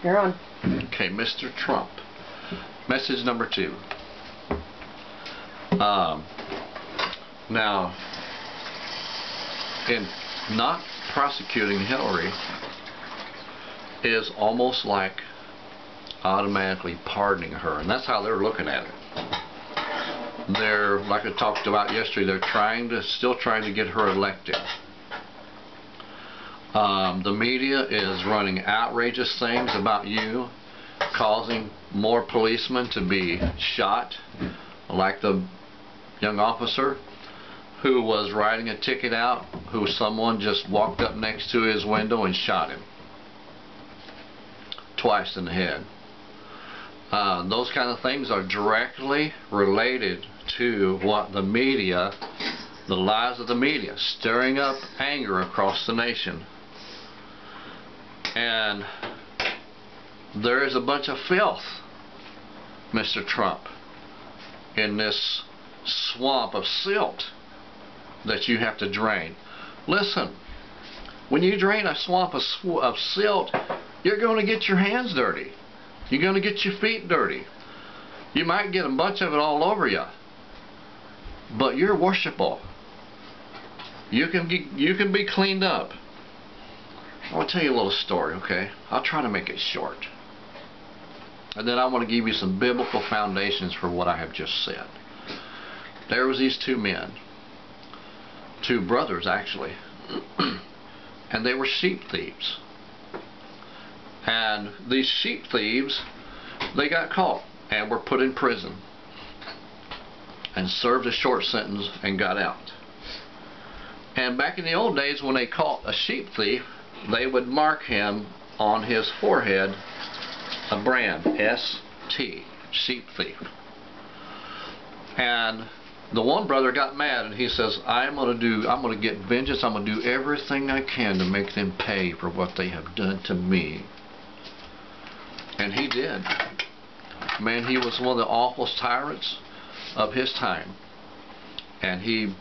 You're on. Okay, Mr. Trump. Message number 2. Now, in not prosecuting Hillary is almost like automatically pardoning her, and that's how they're looking at it. They're, like I talked about yesterday, they're still trying to get her elected. The media is running outrageous things about you, causing more policemen to be shot, like the young officer who was writing a ticket out, who someone just walked up next to his window and shot him twice in the head. Those kind of things are directly related to what the media, the lies of the media, stirring up anger across the nation. And there is a bunch of filth, Mr. Trump, in this swamp of silt that you have to drain. Listen, when you drain a swamp of silt, you're going to get your hands dirty. You're going to get your feet dirty. You might get a bunch of it all over you, but you're worshipable. You can be cleaned up. I want to tell you a little story, okay? I'll try to make it short. And then I want to give you some biblical foundations for what I have just said. There was these two men, two brothers actually, and they were sheep thieves. And these sheep thieves, they got caught and were put in prison and served a short sentence and got out. And back in the old days, when they caught a sheep thief, they would mark him on his forehead a brand, S-T, sheep thief. And the one brother got mad and he says, I'm going to get vengeance. I'm going to do everything I can to make them pay for what they have done to me. And he did. Man, he was one of the awful tyrants of his time. And he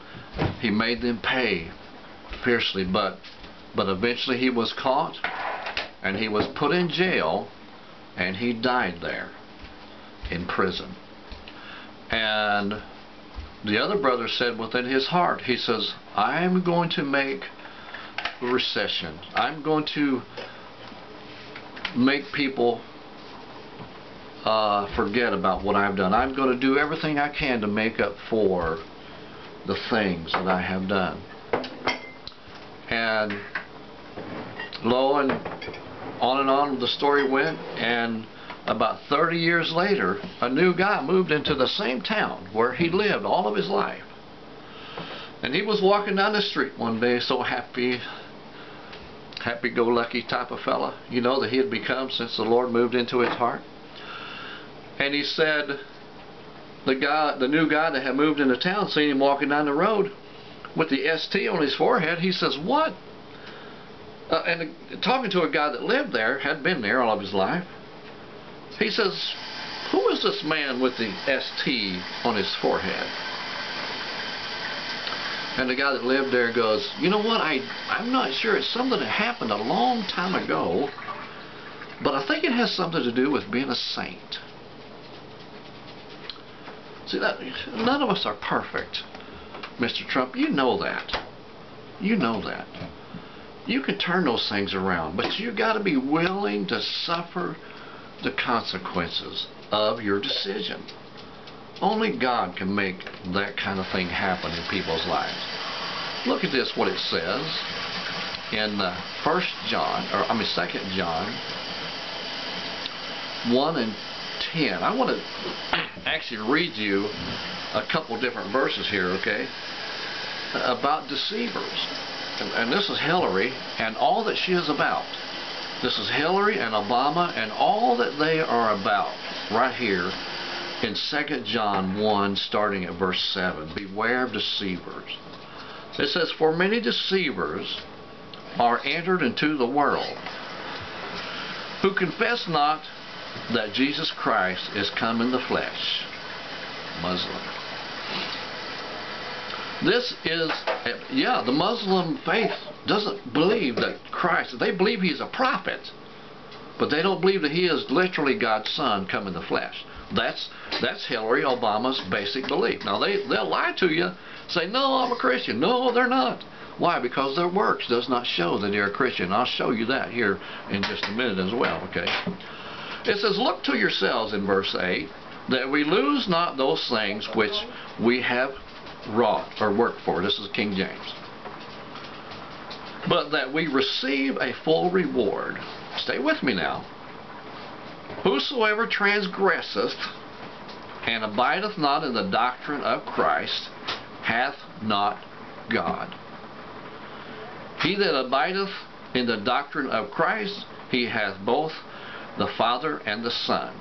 made them pay fiercely, but eventually he was caught and he was put in jail and he died there in prison. And the other brother said within his heart, he says, I'm going to make a recession. I'm going to make people forget about what I've done. I'm going to do everything I can to make up for the things that I have done. And lo, and on the story went, and about 30 years later, a new guy moved into the same town where he lived all of his life. And he was walking down the street one day, so happy-go-lucky type of fella, you know, that he had become since the Lord moved into his heart. And he said, the new guy that had moved into town seen him walking down the road with the ST on his forehead. He says, what? And talking to a guy that lived there, had been there all of his life, he says, who is this man with the ST on his forehead? And the guy that lived there goes, you know what, I'm not sure. It's something that happened a long time ago, but I think it has something to do with being a saint. See, that none of us are perfect, Mr. Trump. You know that. You know that. You can turn those things around, but you got to be willing to suffer the consequences of your decision. Only God can make that kind of thing happen in people's lives. Look at this, what it says in 2 John 1 and 10. I want to actually read you a couple different verses here, okay, about deceivers. And this is Hillary and all that she is about. This is Hillary and Obama and all that they are about right here in 2 John 1, starting at verse 7. Beware of deceivers. It says, for many deceivers are entered into the world, who confess not that Jesus Christ is come in the flesh. Muslim. This is, yeah, the Muslim faith doesn't believe that Christ, they believe he's a prophet. But they don't believe that he is literally God's son come in the flesh. That's Hillary Obama's basic belief. Now they'll lie to you, say, no, I'm a Christian. No, they're not. Why? Because their works does not show that they're a Christian. I'll show you that here in just a minute as well, okay? It says, look to yourselves in verse 8, that we lose not those things which we have wrought or worked for. This is King James. But that we receive a full reward. Stay with me now. Whosoever transgresseth and abideth not in the doctrine of Christ hath not God. He that abideth in the doctrine of Christ, he hath both the Father and the Son.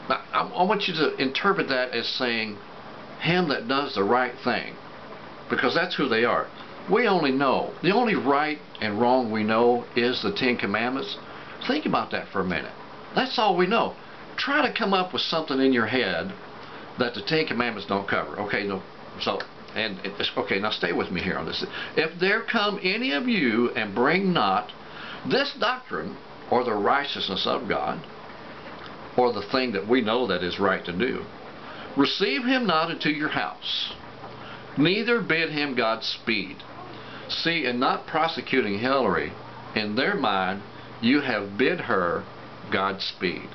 Now, I want you to interpret that as saying, him that does the right thing. Because that's who they are. We only know, the only right and wrong we know is the Ten Commandments. Think about that for a minute. That's all we know. Try to come up with something in your head that the Ten Commandments don't cover. Okay, no, so, and okay, now stay with me here on this. If there come any of you and bring not this doctrine, or the righteousness of God, or the thing that we know that is right to do, receive him not into your house, neither bid him Godspeed. See, in not prosecuting Hillary, in their mind, you have bid her Godspeed.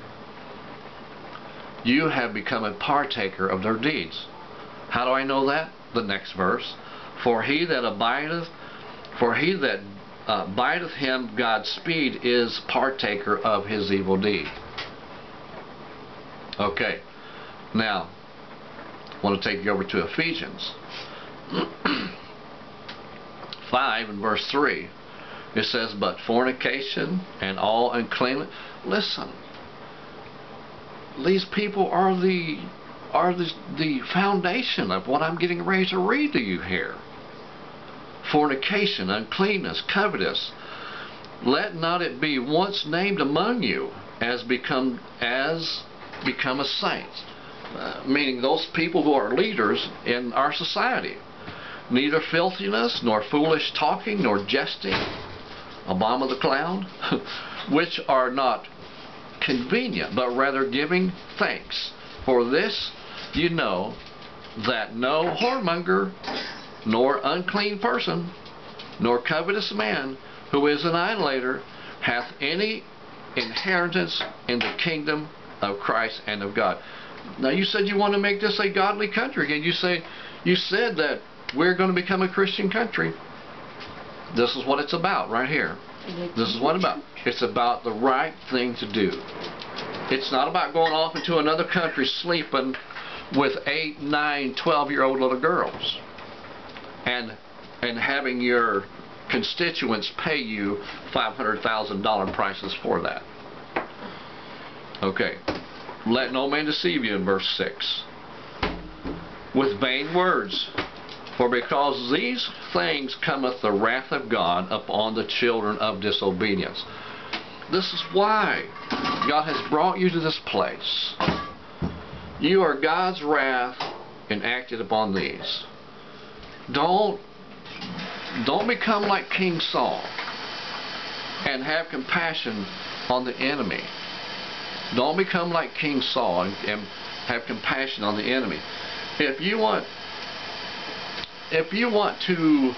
You have become a partaker of their deeds. How do I know that? The next verse. For he that abideth him Godspeed is partaker of his evil deed. Okay. Now, I want to take you over to Ephesians 5 and verse 3. It says, but fornication and all uncleanness. Listen, these people are the foundation of what I'm getting ready to read to you here. Fornication, uncleanness, covetous. Let not it be once named among you as become a saint. Meaning those people who are leaders in our society. Neither filthiness, nor foolish talking, nor jesting, Obama the clown, which are not convenient, but rather giving thanks. For this you know, that no whoremonger, nor unclean person, nor covetous man, who is an idolater, hath any inheritance in the kingdom of Christ and of God. Now you said you want to make this a godly country again. You said that we're going to become a Christian country. This is what it's about right here. This is what it's about. It's about the right thing to do. It's not about going off into another country sleeping with 8, 9, 12-year-old little girls and having your constituents pay you $500,000 prices for that. Okay. Let no man deceive you in verse 6 with vain words. For because these things cometh the wrath of God upon the children of disobedience. This is why God has brought you to this place. You are God's wrath enacted upon these. Don't become like King Saul and have compassion on the enemy. Don't become like King Saul and have compassion on the enemy. If you want to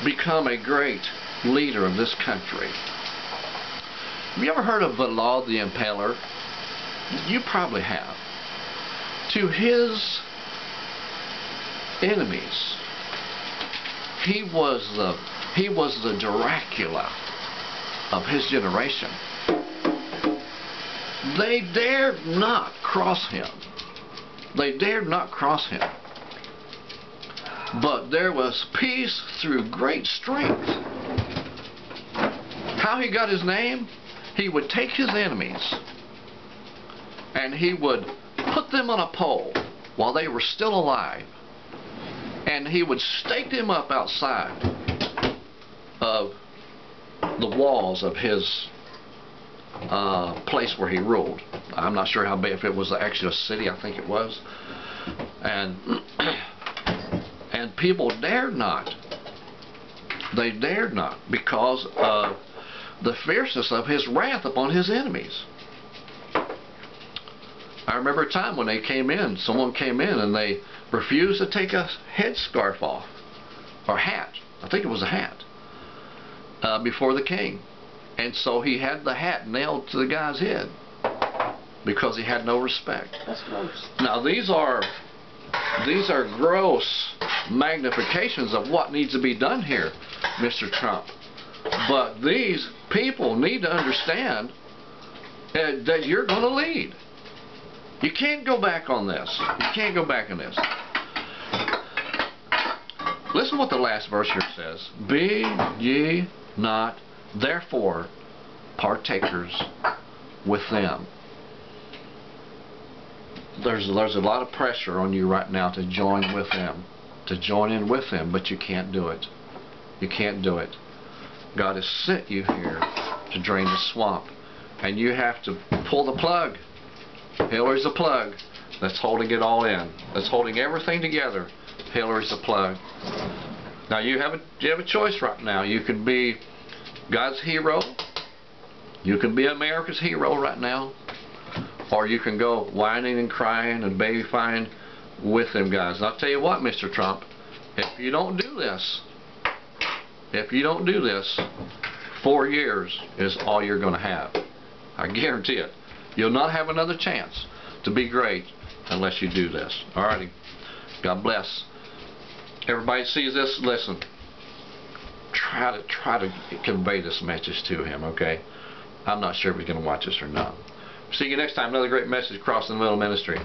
become a great leader of this country, have you ever heard of Vlad the Impaler? You probably have. To his enemies, he was the Dracula of his generation. They dared not cross him. They dared not cross him. But there was peace through great strength. How he got his name? He would take his enemies and he would put them on a pole while they were still alive, and he would stake them up outside of the walls of his place where he ruled. I'm not sure how big, if it was actually a city. I think it was. And people dared not They dared not, because of the fierceness of his wrath upon his enemies. I remember a time when they came in, someone came in and they refused to take a headscarf off, or hat, I think it was a hat, before the king. And so he had the hat nailed to the guy's head because he had no respect. That's gross. Now these are gross magnifications of what needs to be done here, Mr. Trump. But these people need to understand that you're going to lead. You can't go back on this. You can't go back on this. Listen what the last verse here says. Be ye not therefore partakers with them. There's a lot of pressure on you right now to join with them, to join in with them, but you can't do it. You can't do it. God has sent you here to drain the swamp, and you have to pull the plug. Hillary's the plug that's holding it all in. That's holding everything together. Hillary's the plug. Now you have a choice right now. You can be God's hero. You can be America's hero right now. Or you can go whining and crying and babyfying with them guys. And I'll tell you what, Mr. Trump, if you don't do this, 4 years is all you're going to have. I guarantee it. You'll not have another chance to be great unless you do this. Alrighty. God bless. Everybody sees this, listen. Try to convey this message to him, okay? I'm not sure if he's going to watch this or not. See you next time. Another great message, Crossing the Middle Ministry.